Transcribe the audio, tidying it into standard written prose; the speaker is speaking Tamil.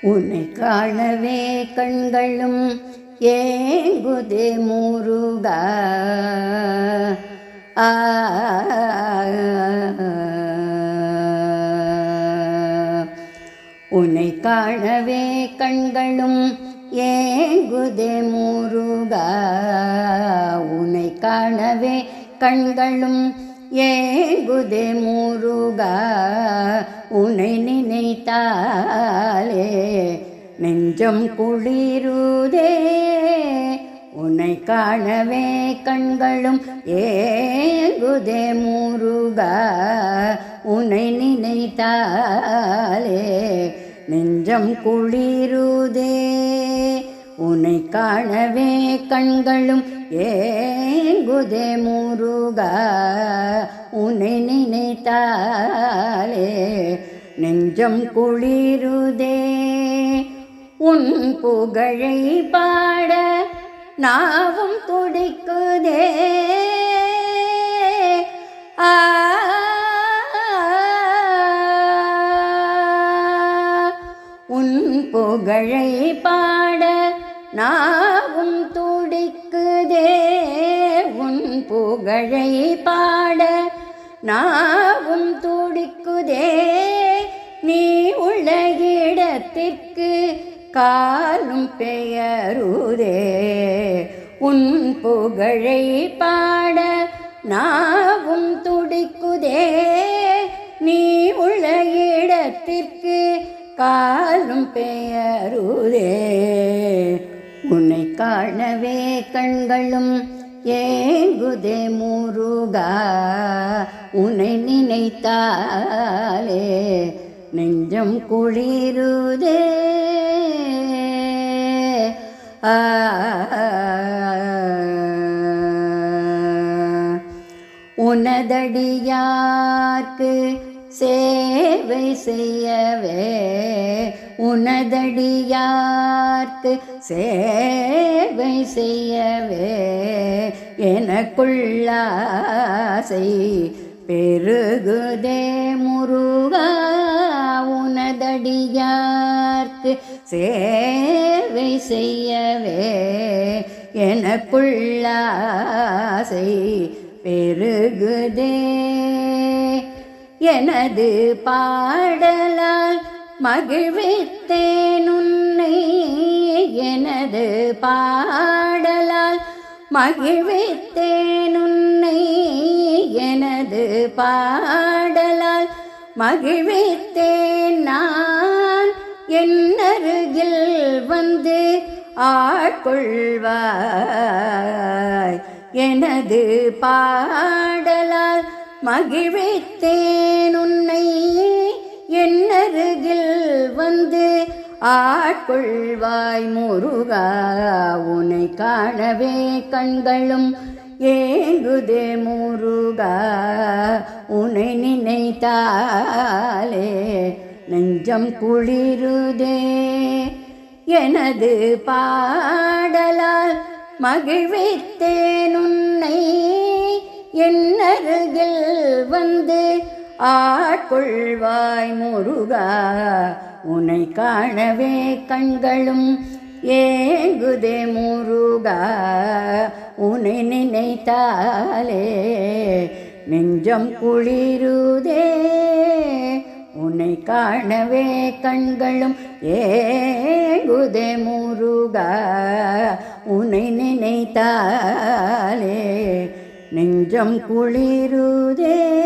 உன்னை காணவே கண்களும் ஏங்குதே முருகா. உன்னை காணவே கண்களும் ஏங்குதே முருகா. உன்னை காணவே கண்களும் ஏங்குதே முருகா. உன்னை நினைத்தாலே நெஞ்சம் குளிருதே. உன்னை காணவே கண்களும் ஏங்குதே முருகா. உன்னை நினைத்தாலே நெஞ்சம் குளிருதே. உன்னை காணவே கண்களும் ஏங்குதே முருகா. உன்னை நினைத்தாலே நெஞ்சம் குளிருதே. உன் புகழை பாட நாவும் துடிக்குதே. உன் புகழை பாட நாவும் துடிக்குதே. உன் புகழை பாட நாவும் துடிக்குதே. நீ உள்ள இடத்திற்கு காலும் பெயருதே. உன் புகழை பாட நாவும் துடிக்குதே. நீ உள்ள இடத்திற்கு காலும் பெயருதே. உன்னை காணவே கண்களும் ஏங்குதே முருகா. உன்னை நினைத்தாலே நெஞ்சம் குளிருதே. உனதடியார்க்கு சேவை செய்யவே. உனதடியார்க்கு சேவை செய்யவே எனக்குள்ளாசை பெருகுதே முருகா. உனதடியார்க்கு சேவை செய்யவே எனக்குள்ளாசை பெருகுதே. எனது பாடலால் மகிழ்வித்தேன் உன்னை. எனது பாடலால் மகிழ்வித்தேன் உன்னை. எனது பாடலால் மகிழ்வித்தேன் நான். என் அருகில் வந்து ஆட்கொள்வாய். எனது பாடலால் மகிழ்வித்தேன் உன்னை. என் அருகில் வந்து ஆட்கொள்வாய் முருகா. உன்னை காணவே கண்களும் ஏங்குதே முருகா. உன்னை நினைத்தாலே நெஞ்சம் குளிருதே. எனது பாடலால் மகிழ்வித்தேன் உன்னை. என் அருகில் வந்து ஆட்கொள்வாய் முருகா. உன்னை காணவே கண்களும் ஏங்குதே முருகா. உன்னை நினைத்தாலே நெஞ்சம் குளிருதே. உன்னை காணவே கண்களும் ஏங்குதே முருகா. உன்னை நினைத்தாலே நெஞ்சம் குளிருதே.